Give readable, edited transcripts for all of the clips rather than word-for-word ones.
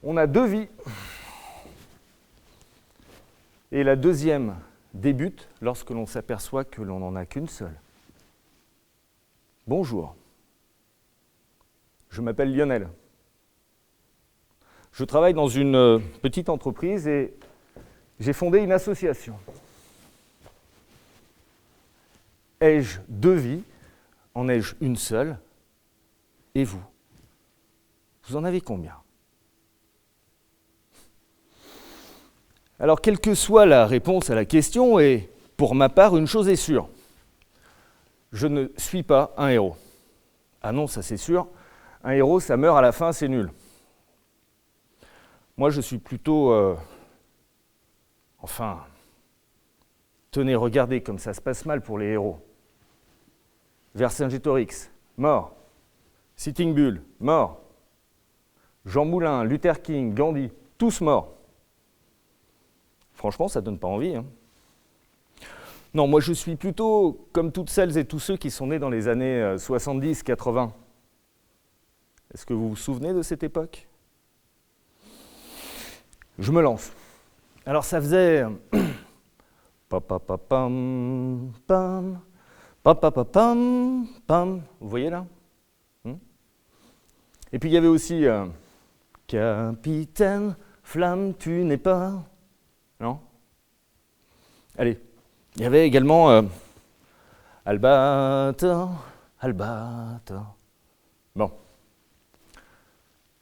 On a 2 vies. Et la deuxième débute lorsque l'on s'aperçoit que l'on n'en a qu'une seule. Bonjour. Je m'appelle Lionel. Je travaille dans une petite entreprise et j'ai fondé une association. Ai-je 2 vies? En ai-je une seule? Et vous? Vous en avez combien? Alors, quelle que soit la réponse à la question, et pour ma part, une chose est sûre. Je ne suis pas un héros. Ah non, ça c'est sûr. Un héros, ça meurt à la fin, c'est nul. Moi, je suis plutôt... tenez, regardez comme ça se passe mal pour les héros. Vercingétorix, mort. Sitting Bull, mort. Jean Moulin, Luther King, Gandhi, tous morts. Franchement, ça ne donne pas envie. Hein. Non, moi je suis plutôt comme toutes celles et tous ceux qui sont nés dans les années 70-80. Est-ce que vous vous souvenez de cette époque? Je me lance. Alors ça faisait... Pam, pam, pam, pam. Vous voyez là? Et puis il y avait aussi Capitaine Flamme, tu n'es pas... Non? Allez. Il y avait également Albator, Albator. Bon.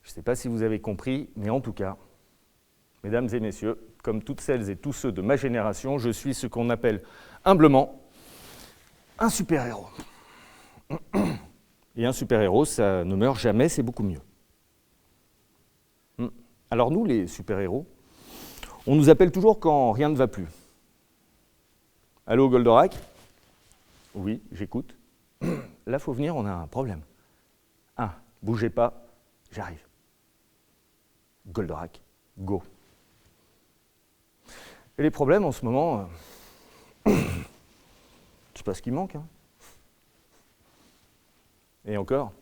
Je ne sais pas si vous avez compris, mais en tout cas, mesdames et messieurs, comme toutes celles et tous ceux de ma génération, je suis ce qu'on appelle humblement un super-héros. Et un super-héros, ça ne meurt jamais, c'est beaucoup mieux. Alors nous, les super-héros, on nous appelle toujours quand rien ne va plus. Allô, Goldorak? Oui, j'écoute. Là, faut venir, on a un problème. Bougez pas, j'arrive. Goldorak, go. Et les problèmes en ce moment, c'est pas ce qui manque. Hein. Et encore,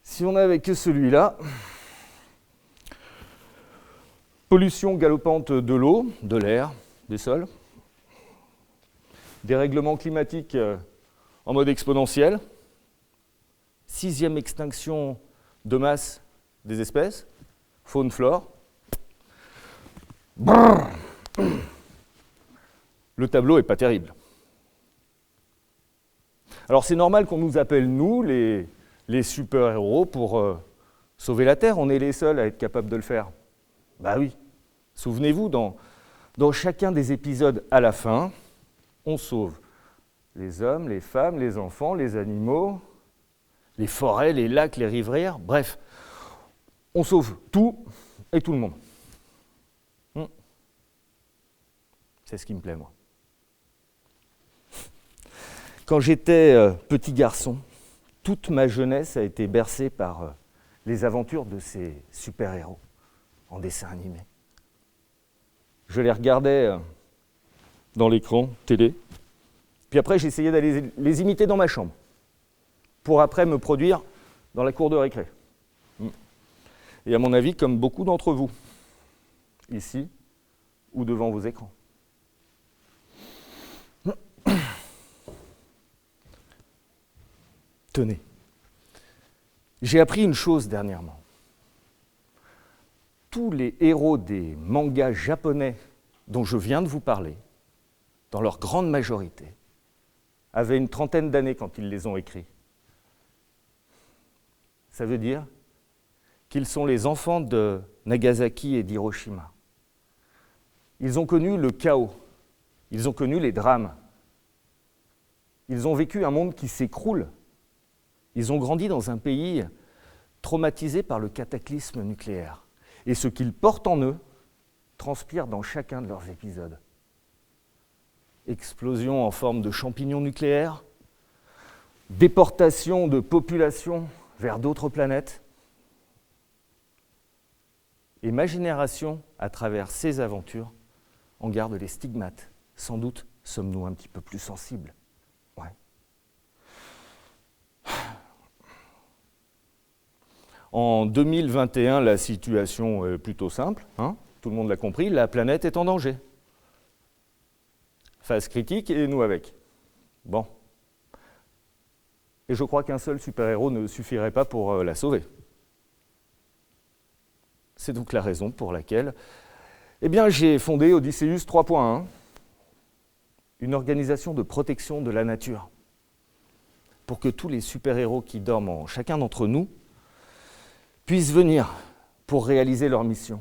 si on n'avait que celui-là, pollution galopante de l'eau, de l'air, des sols, dérèglement climatique en mode exponentiel, 6e extinction de masse des espèces, faune, flore. Brrr. Le tableau n'est pas terrible. Alors c'est normal qu'on nous appelle, nous, les super-héros, pour sauver la Terre. On est les seuls à être capables de le faire. Bah oui. Souvenez-vous, dans chacun des épisodes à la fin, on sauve les hommes, les femmes, les enfants, les animaux, les forêts, les lacs, les riverains, bref, on sauve tout et tout le monde. C'est ce qui me plaît, moi. Quand j'étais petit garçon, toute ma jeunesse a été bercée par les aventures de ces super-héros en dessin animé. Je les regardais dans l'écran télé, puis après j'essayais d'aller les imiter dans ma chambre, pour après me produire dans la cour de récré. Et à mon avis, comme beaucoup d'entre vous, ici ou devant vos écrans. Tenez, j'ai appris une chose dernièrement. Tous les héros des mangas japonais dont je viens de vous parler, dans leur grande majorité, avaient une trentaine d'années quand ils les ont écrits. Ça veut dire qu'ils sont les enfants de Nagasaki et d'Hiroshima. Ils ont connu le chaos, ils ont connu les drames. Ils ont vécu un monde qui s'écroule. Ils ont grandi dans un pays traumatisé par le cataclysme nucléaire. Et ce qu'ils portent en eux transpire dans chacun de leurs épisodes. Explosion en forme de champignons nucléaires, déportation de populations vers d'autres planètes. Et ma génération, à travers ces aventures, en garde les stigmates. Sans doute sommes-nous un petit peu plus sensibles. Ouais. En 2021, la situation est plutôt simple, hein, tout le monde l'a compris, la planète est en danger. Phase critique et nous avec. Bon. Et je crois qu'un seul super-héros ne suffirait pas pour la sauver. C'est donc la raison pour laquelle j'ai fondé Odysseus 3.1, une organisation de protection de la nature, pour que tous les super-héros qui dorment en chacun d'entre nous puissent venir pour réaliser leur mission.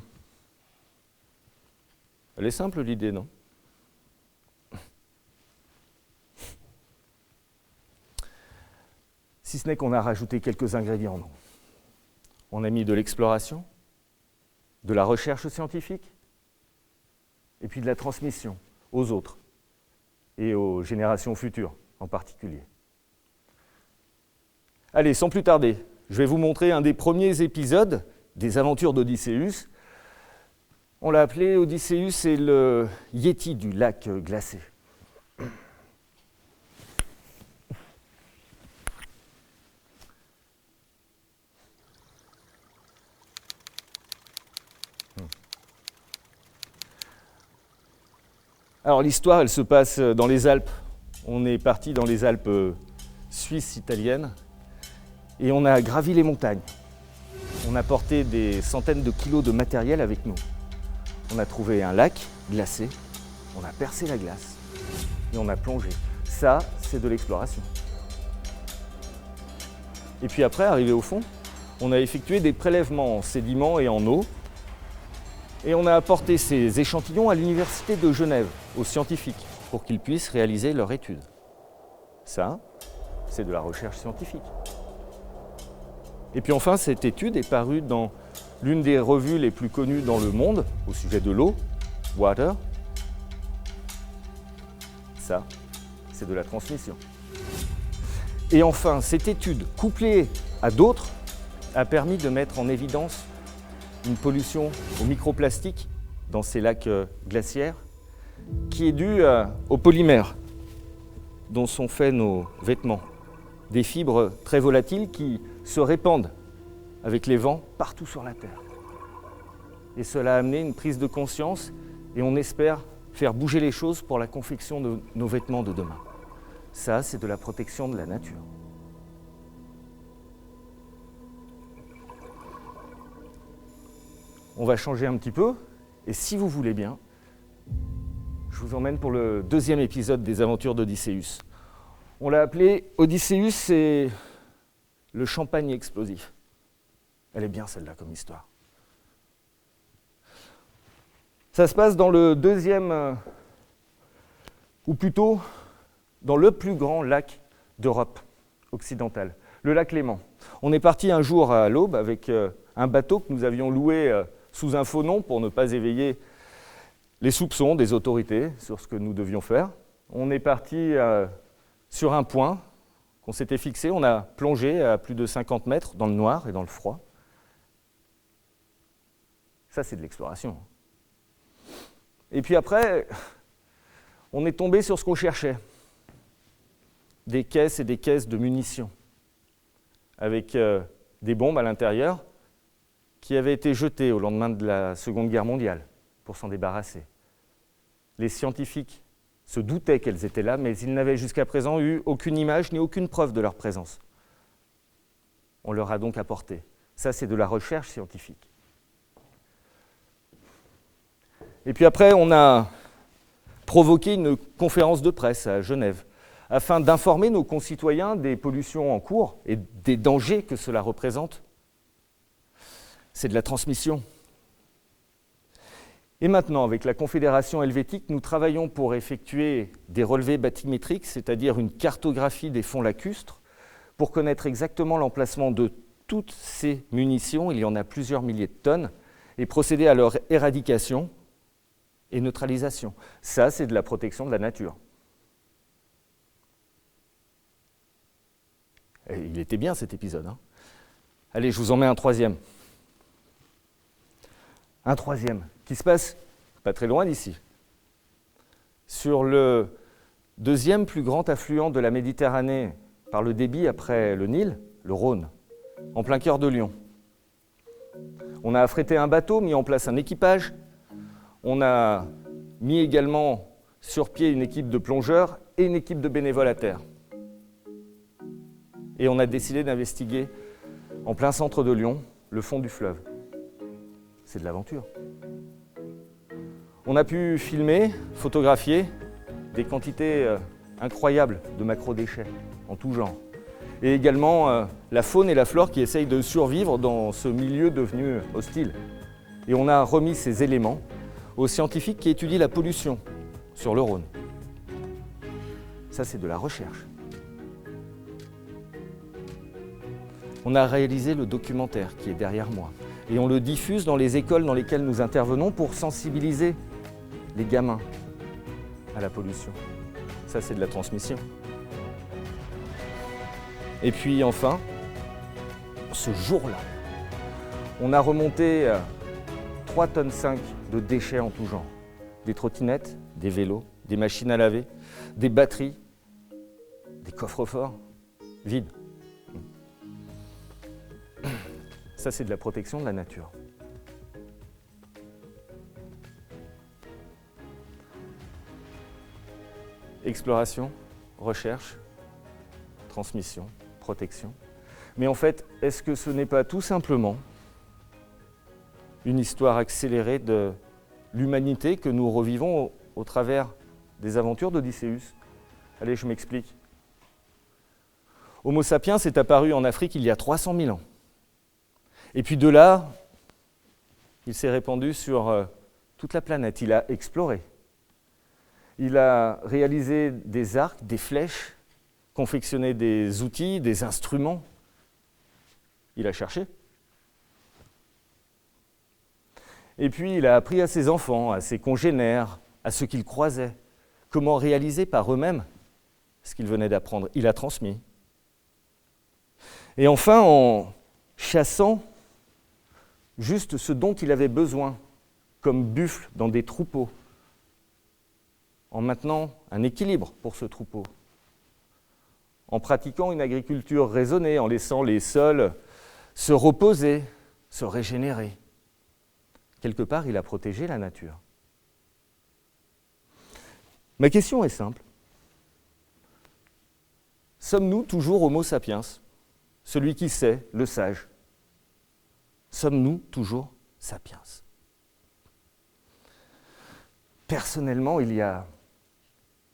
Elle est simple l'idée, non ? Si ce n'est qu'on a rajouté quelques ingrédients, non ? On a mis de l'exploration, de la recherche scientifique, et puis de la transmission aux autres, et aux générations futures en particulier. Allez, sans plus tarder, je vais vous montrer un des premiers épisodes des aventures d'Odysseus. On l'a appelé Odysseus et le Yéti du lac glacé. Alors l'histoire, elle se passe dans les Alpes. On est parti dans les Alpes suisses italiennes et on a gravi les montagnes. On a porté des centaines de kilos de matériel avec nous. On a trouvé un lac glacé, on a percé la glace et on a plongé. Ça, c'est de l'exploration. Et puis après, arrivé au fond, on a effectué des prélèvements en sédiments et en eau. Et on a apporté ces échantillons à l'université de Genève, aux scientifiques, pour qu'ils puissent réaliser leur étude. Ça, c'est de la recherche scientifique. Et puis enfin, cette étude est parue dans l'une des revues les plus connues dans le monde au sujet de l'eau, Water. Ça, c'est de la transmission. Et enfin, cette étude, couplée à d'autres, a permis de mettre en évidence une pollution aux microplastiques dans ces lacs glaciaires qui est due aux polymères dont sont faits nos vêtements. Des fibres très volatiles qui se répandent avec les vents partout sur la Terre. Et cela a amené une prise de conscience et on espère faire bouger les choses pour la confection de nos vêtements de demain. Ça, c'est de la protection de la nature. On va changer un petit peu, et si vous voulez bien, je vous emmène pour le deuxième épisode des aventures d'Odysseus. On l'a appelé Odysseus et le champagne explosif. Elle est bien celle-là comme histoire. Ça se passe dans le deuxième, ou plutôt dans le plus grand lac d'Europe occidentale, le lac Léman. On est parti un jour à l'aube avec un bateau que nous avions loué sous un faux nom pour ne pas éveiller les soupçons des autorités sur ce que nous devions faire. On est parti sur un point qu'on s'était fixé, on a plongé à plus de 50 mètres dans le noir et dans le froid. Ça, c'est de l'exploration. Et puis après, on est tombé sur ce qu'on cherchait. Des caisses et des caisses de munitions, avec des bombes à l'intérieur, qui avaient été jetées au lendemain de la Seconde Guerre mondiale pour s'en débarrasser. Les scientifiques se doutaient qu'elles étaient là, mais ils n'avaient jusqu'à présent eu aucune image ni aucune preuve de leur présence. On leur a donc apporté. Ça, c'est de la recherche scientifique. Et puis après, on a provoqué une conférence de presse à Genève, afin d'informer nos concitoyens des pollutions en cours et des dangers que cela représente. C'est de la transmission. Et maintenant, avec la Confédération helvétique, nous travaillons pour effectuer des relevés bathymétriques, c'est-à-dire une cartographie des fonds lacustres, pour connaître exactement l'emplacement de toutes ces munitions, il y en a plusieurs milliers de tonnes, et procéder à leur éradication et neutralisation. Ça, c'est de la protection de la nature. Et il était bien cet épisode. Hein. Allez, je vous en mets un troisième. Un troisième, qui se passe pas très loin d'ici, sur le deuxième plus grand affluent de la Méditerranée par le débit après le Nil, le Rhône, en plein cœur de Lyon. On a affrété un bateau, mis en place un équipage. On a mis également sur pied une équipe de plongeurs et une équipe de bénévoles à terre. Et on a décidé d'investiguer, en plein centre de Lyon, le fond du fleuve. C'est de l'aventure. On a pu filmer, photographier des quantités incroyables de macrodéchets en tout genre. Et également la faune et la flore qui essayent de survivre dans ce milieu devenu hostile. Et on a remis ces éléments aux scientifiques qui étudient la pollution sur le Rhône. Ça, c'est de la recherche. On a réalisé le documentaire qui est derrière moi. Et on le diffuse dans les écoles dans lesquelles nous intervenons pour sensibiliser les gamins à la pollution. Ça, c'est de la transmission. Et puis enfin, ce jour-là, on a remonté 3,5 tonnes de déchets en tout genre. Des trottinettes, des vélos, des machines à laver, des batteries, des coffres-forts vides. Ça, c'est de la protection de la nature. Exploration, recherche, transmission, protection. Mais en fait, est-ce que ce n'est pas tout simplement une histoire accélérée de l'humanité que nous revivons au travers des aventures d'Odysseus? Allez, je m'explique. Homo sapiens est apparu en Afrique il y a 300 000 ans. Et puis de là, il s'est répandu sur toute la planète. Il a exploré. Il a réalisé des arcs, des flèches, confectionné des outils, des instruments. Il a cherché. Et puis il a appris à ses enfants, à ses congénères, à ceux qu'il croisait, comment réaliser par eux-mêmes ce qu'ils venaient d'apprendre. Il a transmis. Et enfin, en chassant juste ce dont il avait besoin, comme buffle dans des troupeaux, en maintenant un équilibre pour ce troupeau, en pratiquant une agriculture raisonnée, en laissant les sols se reposer, se régénérer. Quelque part, il a protégé la nature. Ma question est simple. Sommes-nous toujours Homo sapiens, celui qui sait, le sage? Sommes-nous toujours sapiens? Personnellement, il y a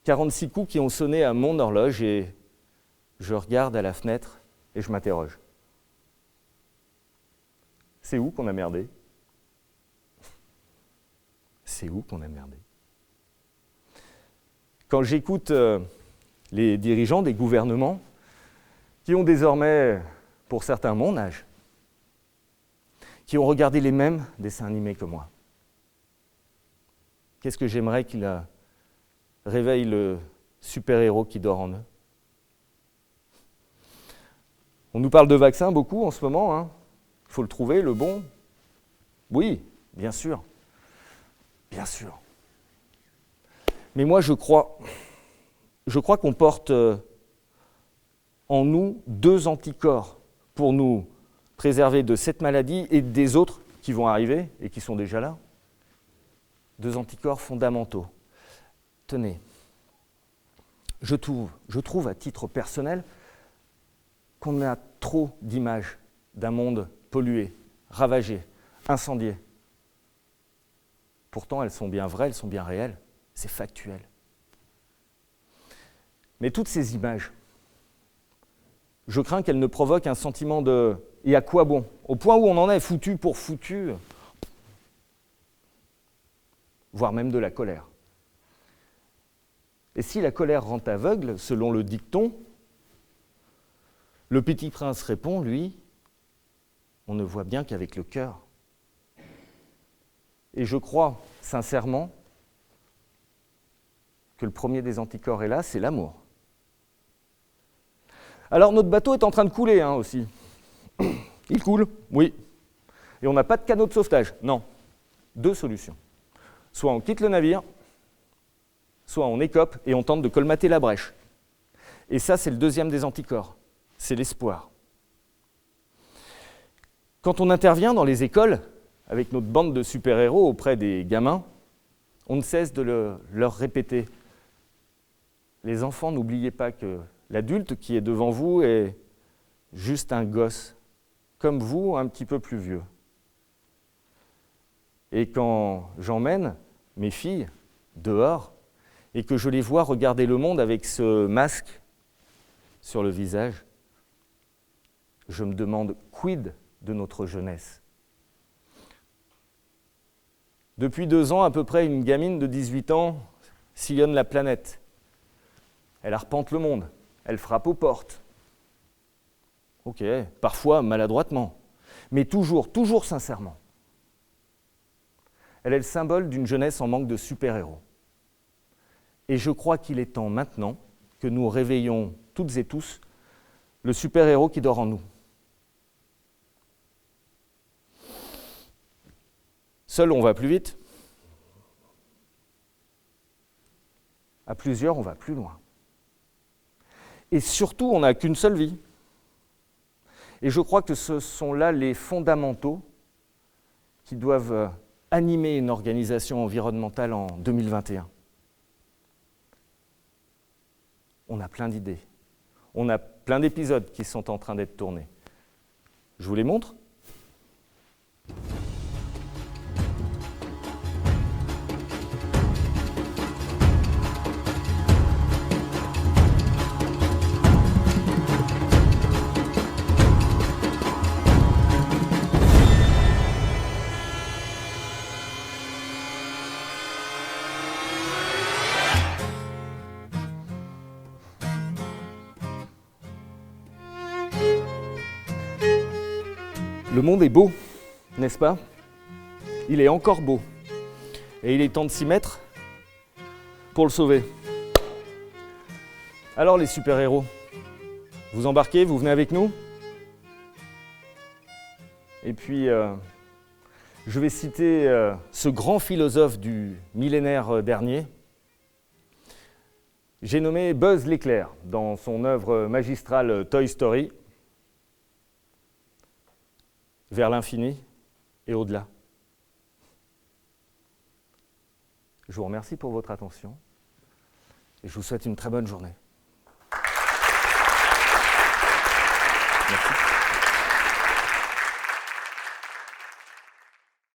46 coups qui ont sonné à mon horloge et je regarde à la fenêtre et je m'interroge. C'est où qu'on a merdé? C'est où qu'on a merdé? Quand j'écoute les dirigeants des gouvernements, qui ont désormais, pour certains, mon âge, qui ont regardé les mêmes dessins animés que moi, qu'est-ce que j'aimerais qu'il réveille le super-héros qui dort en eux? On nous parle de vaccins beaucoup en ce moment, hein. Il faut le trouver, le bon. Oui, bien sûr. Bien sûr. Mais moi, je crois qu'on porte en nous 2 anticorps pour nous préserver de cette maladie et des autres qui vont arriver et qui sont déjà là. 2 anticorps fondamentaux. Tenez, je trouve à titre personnel qu'on a trop d'images d'un monde pollué, ravagé, incendié. Pourtant, elles sont bien vraies, elles sont bien réelles, c'est factuel. Mais toutes ces images, je crains qu'elles ne provoquent un sentiment de « et à quoi bon ?» au point où on en est foutu pour foutu, voire même de la colère. Et si la colère rend aveugle, selon le dicton, le Petit Prince répond, lui, on ne voit bien qu'avec le cœur. Et je crois sincèrement que le premier des anticorps est là, c'est l'amour. Alors notre bateau est en train de couler aussi. Il coule, oui. Et on n'a pas de canot de sauvetage, non. 2 solutions. Soit on quitte le navire, soit on écope et on tente de colmater la brèche. Et ça, c'est le deuxième des anticorps, c'est l'espoir. Quand on intervient dans les écoles, avec notre bande de super-héros auprès des gamins, on ne cesse de leur répéter. Les enfants, n'oubliez pas que l'adulte qui est devant vous est juste un gosse, comme vous, un petit peu plus vieux. Et quand j'emmène mes filles dehors et que je les vois regarder le monde avec ce masque sur le visage, je me demande quid de notre jeunesse. Depuis 2 ans, à peu près, une gamine de 18 ans sillonne la planète. Elle arpente le monde, elle frappe aux portes. Ok, parfois maladroitement, mais toujours sincèrement. Elle est le symbole d'une jeunesse en manque de super-héros. Et je crois qu'il est temps maintenant que nous réveillons toutes et tous le super-héros qui dort en nous. Seul, on va plus vite. À plusieurs, on va plus loin. Et surtout, on n'a qu'une seule vie. Et je crois que ce sont là les fondamentaux qui doivent animer une organisation environnementale en 2021. On a plein d'idées. On a plein d'épisodes qui sont en train d'être tournés. Je vous les montre ? Le monde est beau, n'est-ce pas ? Il est encore beau. Et il est temps de s'y mettre pour le sauver. Alors les super-héros, vous embarquez, vous venez avec nous ? Et puis, je vais citer ce grand philosophe du millénaire dernier. J'ai nommé Buzz l'éclair dans son œuvre magistrale Toy Story. Vers l'infini et au-delà. Je vous remercie pour votre attention et je vous souhaite une très bonne journée.